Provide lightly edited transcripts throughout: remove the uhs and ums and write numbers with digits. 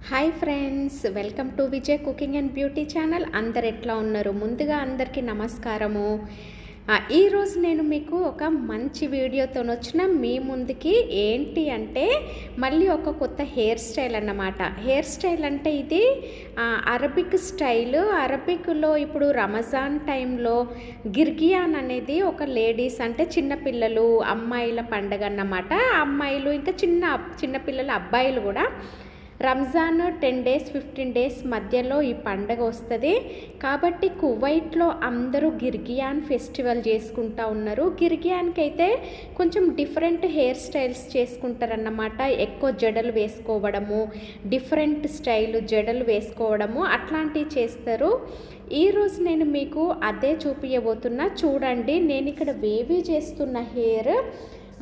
Hi friends, welcome to Vijay cooking and beauty channel. అందరు ఎట్లా ఉన్నారు? ముందుగా అందరికీ నమస్కారము. ఈరోజు నేను మీకు ఒక మంచి వీడియోతో వచ్చిన మీ ముందుకి. ఏంటి అంటే మళ్ళీ ఒక కొత్త హెయిర్ స్టైల్ అన్నమాట. హెయిర్ స్టైల్ అంటే ఇది అరబిక్ స్టైల్. అరబిక్లో ఇప్పుడు రంజాన్ టైంలో గిర్గియాన్ అనేది ఒక లేడీస్ అంటే చిన్నపిల్లలు అమ్మాయిల పండగ అన్నమాట. అమ్మాయిలు ఇంకా చిన్నపిల్లలు అబ్బాయిలు కూడా రంజాన్ 10 days 15 days మధ్యలో ఈ పండగ వస్తుంది. కాబట్టి కువైట్లో అందరూ గిర్గియాన్ ఫెస్టివల్ చేసుకుంటూ ఉన్నారు. గిర్గియాన్కి అయితే కొంచెం డిఫరెంట్ హెయిర్ స్టైల్స్ చేసుకుంటారన్నమాట. ఎక్కువ జడలు వేసుకోవడము, డిఫరెంట్ స్టైల్ జడలు వేసుకోవడము అట్లాంటివి చేస్తారు. ఈరోజు నేను మీకు అదే చూపించబోతున్నా. చూడండి, నేను ఇక్కడ వేవీ చేస్తున్న హెయిర్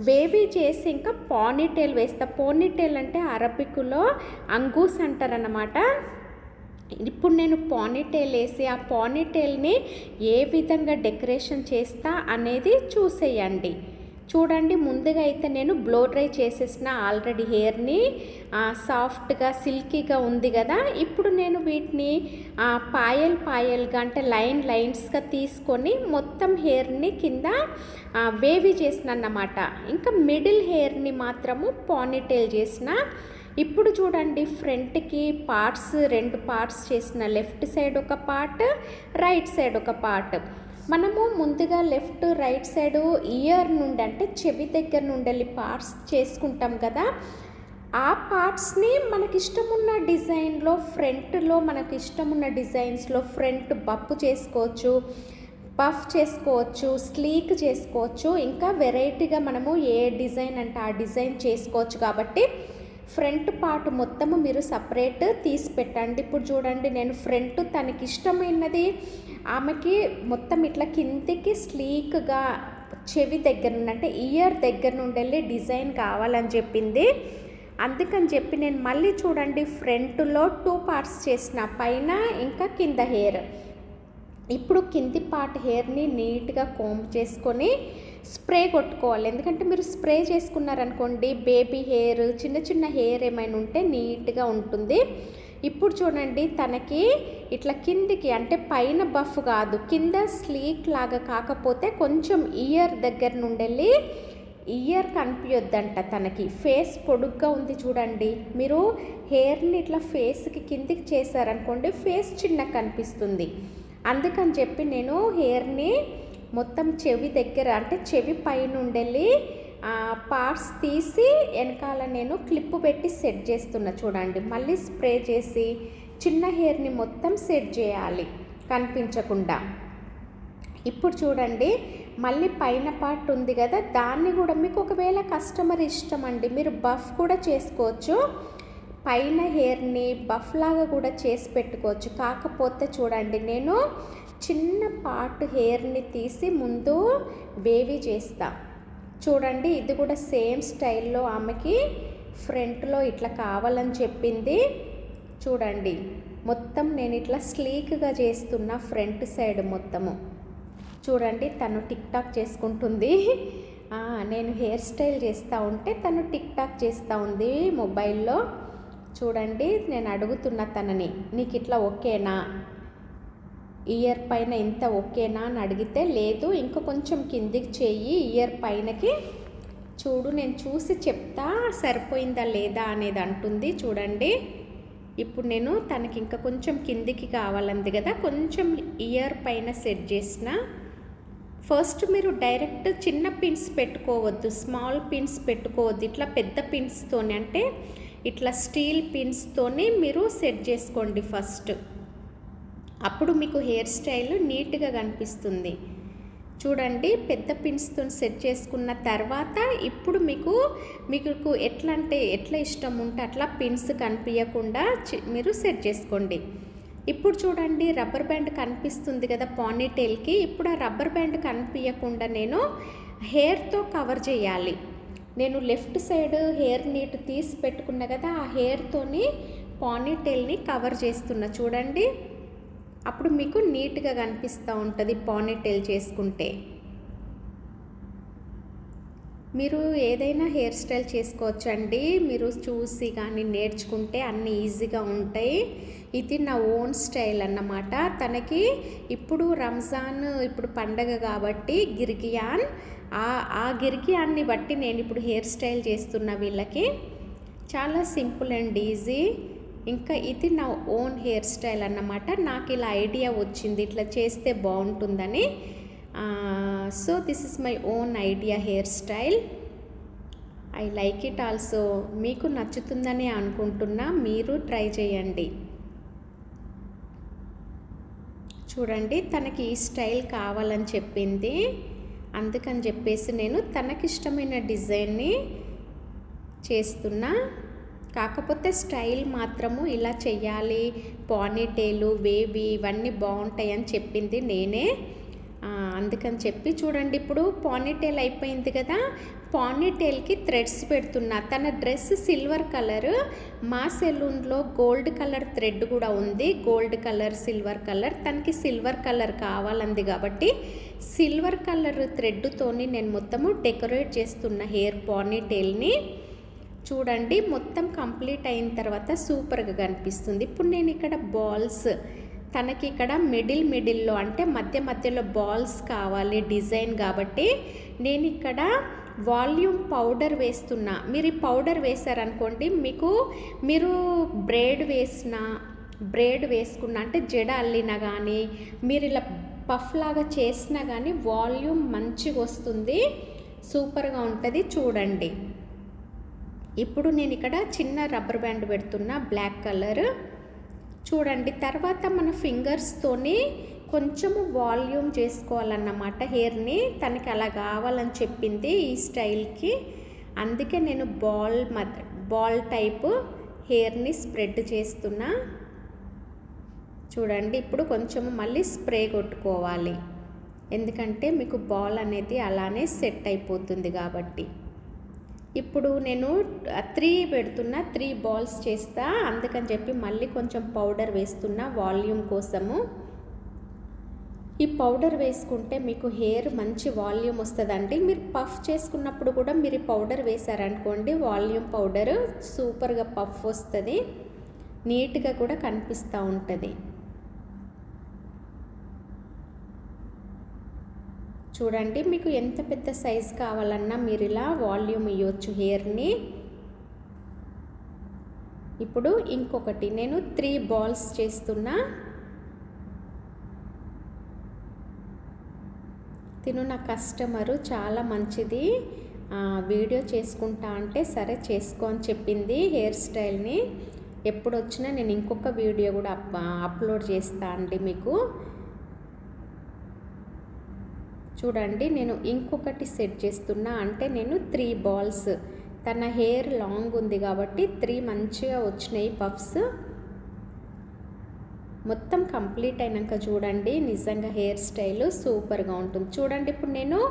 వేవీ చేసి ఇంకా పానీటైల్ వేస్తా. పానీటైల్ అంటే అరబిక్లో అంగూస్ అంటారన్నమాట. ఇప్పుడు నేను పానీటైల్ వేసి ఆ పానీటైల్ని ఏ విధంగా డెకరేషన్ చేస్తా అనేది చూసేయండి. చూడండి, ముందుగా అయితే నేను బ్లో డ్రై చేసేసిన ఆల్రెడీ హెయిర్ని. సాఫ్ట్గా సిల్కీగా ఉంది కదా. ఇప్పుడు నేను వీటిని పాయల్గా అంటే లైన్స్గా తీసుకొని మొత్తం హెయిర్ని కింద వేవీ చేసిన అన్నమాట. ఇంకా మిడిల్ హెయిర్ని మాత్రము పానీటైల్ చేసిన. ఇప్పుడు చూడండి, ఫ్రంట్కి రెండు పార్ట్స్ చేసిన. లెఫ్ట్ సైడ్ ఒక పార్ట్, రైట్ సైడ్ ఒక పార్ట్. మనము ముందుగా లెఫ్ట్ రైట్ సైడ్ ఇయర్ నుండి అంటే చెవి దగ్గర నుండి పార్ట్స్ చేసుకుంటాం కదా. ఆ పార్ట్స్ని మనకిష్టమున్న డిజైన్లో ఫ్రంట్లో మనకిష్టమున్న డిజైన్స్లో ఫ్రంట్ బఫ్ చేసుకోవచ్చు, స్లీక్ చేసుకోవచ్చు. ఇంకా వెరైటీగా మనము ఏ డిజైన్ అంటే ఆ డిజైన్ చేసుకోవచ్చు. కాబట్టి ఫ్రంట్ పార్ట్ మొత్తము మీరు సపరేట్ తీసి పెట్టండి. ఇప్పుడు చూడండి, నేను ఫ్రంట్ తనకి ఇష్టమైనది ఆమెకి మొత్తం ఇట్లా కిందికి స్లీక్గా చెవి దగ్గర నుండి అంటే ఇయర్ దగ్గర నుండి వెళ్ళి డిజైన్ కావాలని చెప్పింది. అందుకని చెప్పి నేను మళ్ళీ చూడండి ఫ్రంట్లో 2 parts చేసిన, పైన ఇంకా కింద హెయిర్. ఇప్పుడు కింది పార్ట్ హెయిర్ని నీట్గా కోంబ్ చేసుకొని స్ప్రే కొట్టుకోవాలి. ఎందుకంటే మీరు స్ప్రే చేసుకున్నారనుకోండి బేబీ హెయిర్, చిన్న హెయిర్ ఏమైనా ఉంటే నీట్గా ఉంటుంది. ఇప్పుడు చూడండి, తనకి ఇట్లా కిందికి అంటే పైన బఫ్ కాదు, కింద స్లీక్ లాగా కాకపోతే కొంచెం ఇయర్ దగ్గర నుండి వెళ్ళి ఇయర్ కనిపించొద్దంట. తనకి ఫేస్ పొడుగ్గా ఉంది చూడండి. మీరు హెయిర్ని ఇట్లా ఫేస్కి కిందికి చేశారనుకోండి ఫేస్ చిన్నగా కనిపిస్తుంది. అందుకని చెప్పి నేను హెయిర్ని మొత్తం చెవి దగ్గర అంటే చెవి పైన ఉండెళ్ళి పార్ట్స్ తీసి వెనకాల నేను క్లిప్ పెట్టి సెట్ చేస్తున్నా. చూడండి, మళ్ళీ స్ప్రే చేసి చిన్న హెయిర్ని మొత్తం సెట్ చేయాలి కనిపించకుండా. ఇప్పుడు చూడండి, మళ్ళీ పైన పార్ట్ ఉంది కదా, దాన్ని కూడా మీకు ఒకవేళ కస్టమర్ ఇష్టం అండి మీరు బఫ్ కూడా చేసుకోవచ్చు. పైన హెయిర్ని బఫ్ లాగా కూడా చేసి పెట్టుకోవచ్చు. కాకపోతే చూడండి, నేను చిన్న పార్ట్ హెయిర్ని తీసి ముందు వేవీ చేస్తా. చూడండి, ఇది కూడా సేమ్ స్టైల్లో ఆమెకి ఫ్రంట్లో ఇట్లా కావాలని చెప్పింది. చూడండి, మొత్తం నేను ఇట్లా స్లీక్గా చేస్తున్నా ఫ్రంట్ సైడ్ మొత్తము. చూడండి, తను టిక్ టాక్ చేసుకుంటుంది. నేను హెయిర్ స్టైల్ చేస్తూ ఉంటే తను టిక్ టాక్ చేస్తూ ఉంది మొబైల్లో. చూడండి, నేను అడుగుతున్నా తనని, నీకు ఇట్లా ఓకేనా, ఇయర్ పైన ఇంత ఓకేనా అని అడిగితే లేదు ఇంకా కొంచెం కిందికి చెయ్యి ఇయర్ పైనకి చూడు, నేను చూసి చెప్తా సరిపోయిందా లేదా అనేది అంటుంది. చూడండి, ఇప్పుడు నేను తనకి ఇంకా కొంచెం కిందికి కావాలంది కదా, కొంచెం ఇయర్ పైన సెట్ చేసిన. ఫస్ట్ మీరు డైరెక్ట్ చిన్న పిన్స్ పెట్టుకోవద్దు, స్మాల్ పిన్స్ పెట్టుకోవద్దు. ఇట్లా పెద్ద పిన్స్తోనే అంటే ఇట్లా స్టీల్ పిన్స్తోనే మీరు సెట్ చేసుకోండి ఫస్ట్. అప్పుడు మీకు హెయిర్ స్టైల్ నీట్గా కనిపిస్తుంది. చూడండి, పెద్ద పిన్స్తో సెట్ చేసుకున్న తర్వాత ఇప్పుడు మీకు ఎట్లా ఇష్టం ఉంటే అట్లా పిన్స్ కనిపించకుండా మీరు సెట్ చేసుకోండి. ఇప్పుడు చూడండి, రబ్బర్ బ్యాండ్ కనిపిస్తుంది కదా పానీటైల్కి. ఇప్పుడు ఆ రబ్బర్ బ్యాండ్ కనిపించకుండా నేను హెయిర్తో కవర్ చేయాలి. నేను లెఫ్ట్ సైడ్ హెయిర్ నీట్ తీసి పెట్టుకున్నా కదా, ఆ హెయిర్తోని పానీటైల్ని కవర్ చేస్తున్నా. చూడండి, అప్పుడు మీకు నీట్గా కనిపిస్తూ ఉంటుంది పానీటైల్ చేసుకుంటే. మీరు ఏదైనా హెయిర్ స్టైల్ చేసుకోవచ్చండి. మీరు చూసి కానీ నేర్చుకుంటే అన్నీ ఈజీగా ఉంటాయి. ఇది నా ఓన్ స్టైల్ అన్నమాట. తనకి ఇప్పుడు రంజాన్ ఇప్పుడు పండగ కాబట్టి గిర్గియాన్ ఆ గిర్గియాన్ని బట్టి నేను ఇప్పుడు హెయిర్ స్టైల్ చేస్తున్నా వీళ్ళకి. చాలా సింపుల్ అండ్ ఈజీ. ఇంకా ఇది నా ఓన్ హెయిర్ స్టైల్ అన్నమాట. నాకు ఇలా ఐడియా వచ్చింది ఇట్లా చేస్తే బాగుంటుందని. So this is my own idea hair style. I like it also. మీకు నచ్చుతుందని అనుకుంటున్నా, మీరు ట్రై చేయండి. చూడండి, తనకి ఈ స్టైల్ కావాలని చెప్పింది, అందుకని చెప్పేసి నేను తనకిష్టమైన డిజైన్ని చేస్తున్నా. కాకపోతే స్టైల్ మాత్రము ఇలా చెయ్యాలి, పానీటైలు వేవి ఇవన్నీ బాగుంటాయని చెప్పింది నేనే. అందుకని చెప్పి చూడండి, ఇప్పుడు పానీటైల్ అయిపోయింది కదా, పానీటైల్కి థ్రెడ్స్ పెడుతున్నా. తన డ్రెస్ సిల్వర్ కలర్, మా సెలూన్లో గోల్డ్ కలర్ థ్రెడ్ కూడా ఉంది. Gold colour, silver colour. తనకి సిల్వర్ కలర్ కావాలంది కాబట్టి సిల్వర్ కలర్ థ్రెడ్తోని నేను మొత్తము డెకరేట్ చేస్తున్న హెయిర్ పానీటైల్ని. చూడండి, మొత్తం కంప్లీట్ అయిన తర్వాత సూపర్గా కనిపిస్తుంది. ఇప్పుడు నేను ఇక్కడ బాల్స్, తనకి ఇక్కడ మిడిల్లో అంటే మధ్యలో బాల్స్ కావాలి డిజైన్ కాబట్టి నేను ఇక్కడ వాల్యూమ్ పౌడర్ వేస్తున్నా. మీరు ఈ పౌడర్ వేసారనుకోండి, మీరు బ్రేడ్ వేసుకున్నా అంటే జడ అల్లినా కానీ మీరు ఇలా పఫ్ లాగా చేసినా కానీ వాల్యూమ్ మంచిగా వస్తుంది, సూపర్గా ఉంటుంది. చూడండి, ఇప్పుడు నేను ఇక్కడ చిన్న రబ్బర్ బ్యాండ్ పెడుతున్నా బ్లాక్ కలర్. చూడండి, తర్వాత మన ఫింగర్స్తోని కొంచెము వాల్యూమ్ చేసుకోవాలన్నమాట హెయిర్ని. తనకి అలా కావాలని చెప్పింది ఈ స్టైల్కి, అందుకే నేను బాల్ టైపు హెయిర్ని స్ప్రెడ్ చేస్తున్నా. చూడండి, ఇప్పుడు కొంచెం మళ్ళీ స్ప్రే కొట్టుకోవాలి, ఎందుకంటే మీకు బాల్ అనేది అలానే సెట్ అయిపోతుంది కాబట్టి. ఇప్పుడు నేను 3 పెడుతున్నా, 3 బాల్స్ చేస్తా, అందుకని చెప్పి మళ్ళీ కొంచెం పౌడర్ వేస్తున్నా వాల్యూమ్ కోసము. ఈ పౌడర్ వేసుకుంటే మీకు హెయిర్ మంచి వాల్యూమ్ వస్తుందండి. మీరు పఫ్ చేసుకున్నప్పుడు కూడా మీరు ఈ పౌడర్ వేసారనుకోండి, వాల్యూమ్ పౌడర్ సూపర్గా పఫ్ వస్తుంది, నీట్గా కూడా కనిపిస్తూ ఉంటుంది. చూడండి, మీకు ఎంత పెద్ద సైజ్ కావాలన్నా మీరు ఇలా వాల్యూమ్ ఇవ్వచ్చు హెయిర్ని. ఇప్పుడు ఇంకొకటి నేను 3 బాల్స్ చేస్తున్నా. తిను నా కస్టమరు, చాలా మంచిది, వీడియో చేసుకుంటా అంటే సరే చేసుకో అని చెప్పింది హెయిర్ స్టైల్ని. ఎప్పుడు వచ్చినా నేను ఇంకొక వీడియో కూడా అప్లోడ్ చేస్తా అండి మీకు. చూడండి, నేను ఇంకొకటి సెట్ చేస్తున్నా, అంటే నేను 3 బాల్స్, తన హెయిర్ లాంగ్ ఉంది కాబట్టి 3 మంచిగా వచ్చినాయి పఫ్స్. మొత్తం కంప్లీట్ అయినాక చూడండి, నిజంగా హెయిర్ స్టైల్ సూపర్గా ఉంటుంది. చూడండి, ఇప్పుడు నేను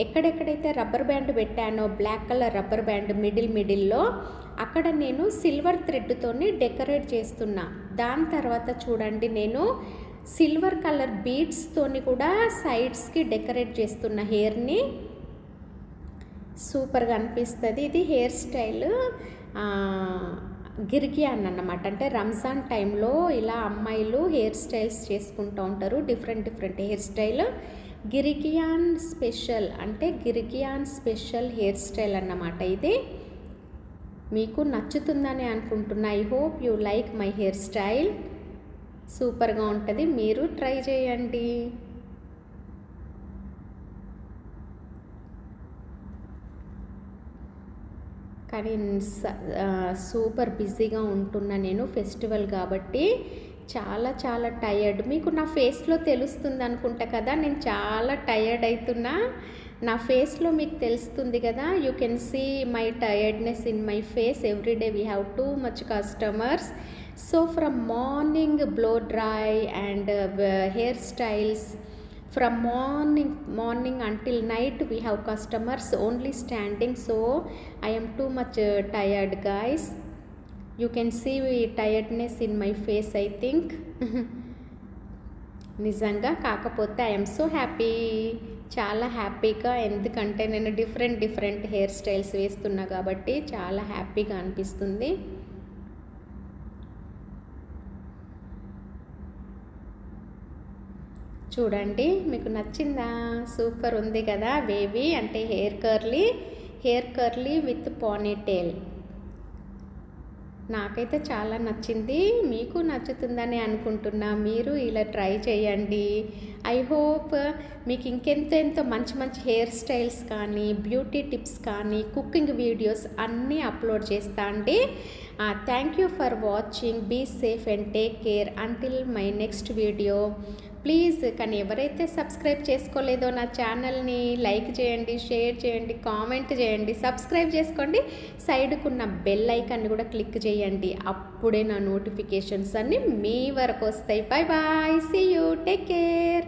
ఎక్కడెక్కడైతే రబ్బర్ బ్యాండ్ పెట్టానో బ్లాక్ కలర్ రబ్బర్ బ్యాండ్ మిడిల్లో అక్కడ నేను సిల్వర్ థ్రెడ్తోని డెకరేట్ చేస్తున్నా. దాని తర్వాత చూడండి, నేను సిల్వర్ కలర్ బీడ్స్తోని కూడా సైడ్స్కి డెకరేట్ చేస్తున్న హెయిర్ని. సూపర్గా అనిపిస్తుంది. ఇది హెయిర్ స్టైల్ గిర్గియాన్ అన్నమాట. అంటే రంజాన్ టైంలో ఇలా అమ్మాయిలు హెయిర్ స్టైల్స్ చేసుకుంటూ ఉంటారు, డిఫరెంట్ హెయిర్ స్టైల్. గిర్గియాన్ స్పెషల్ అంటే గిర్గియాన్ స్పెషల్ హెయిర్ స్టైల్ అన్నమాట. ఇది మీకు నచ్చుతుందని అనుకుంటున్నా. I hope you like my hair style. సూపర్గా ఉంటుంది, మీరు ట్రై చేయండి. కానీ సూపర్ బిజీగా ఉంటున్నా నేను, ఫెస్టివల్ కాబట్టి చాలా టైర్డ్. మీకు నా ఫేస్లో తెలుస్తుంది అనుకుంటా కదా, నేను చాలా టైర్డ్ అవుతున్నా. నా ఫేస్లో మీకు తెలుస్తుంది కదా, you can see my tiredness in my face. Everyday we have too much customers. So from morning blow dry and hairstyles, from morning until night we have customers only standing, so I am too much tired guys. You can see tiredness in my face, I think. నిజంగా కాకపోతే I am so happy చాలా హ్యాపీగా, ఎందుకంటే నేను different hair styles వేస్తున్నా కాబట్టి చాలా హ్యాపీగా అనిపిస్తుంది. చూడండి, మీకు నచ్చిందా? సూపర్ ఉంది కదా. వేవీ అంటే హెయిర్ కర్లీ విత్ పోనీటైల్. నాకైతే చాలా నచ్చింది. మీకు నచ్చుతుందని అనుకుంటున్నా. మీరు ఇలా ట్రై చేయండి. ఐ హోప్ మీకు ఇంకెంతో మంచి హెయిర్ స్టైల్స్ కానీ, బ్యూటీ టిప్స్ కానీ, కుకింగ్ వీడియోస్ అన్నీ అప్లోడ్ చేస్తా అండి. Thank you for watching. Be safe and take care until my next video. Please కానీ ఎవరైతే సబ్స్క్రైబ్ చేసుకోలేదో నా ఛానల్ని లైక్ చేయండి, షేర్ చేయండి, కామెంట్ చేయండి, సబ్స్క్రైబ్ చేసుకోండి. సైడ్కున్న బెల్ ఐకాన్ని కూడా క్లిక్ చేయండి. అప్పుడే నా నోటిఫికేషన్స్ అన్నీ మీ వరకు వస్తాయి. Bye bye, see you, take care.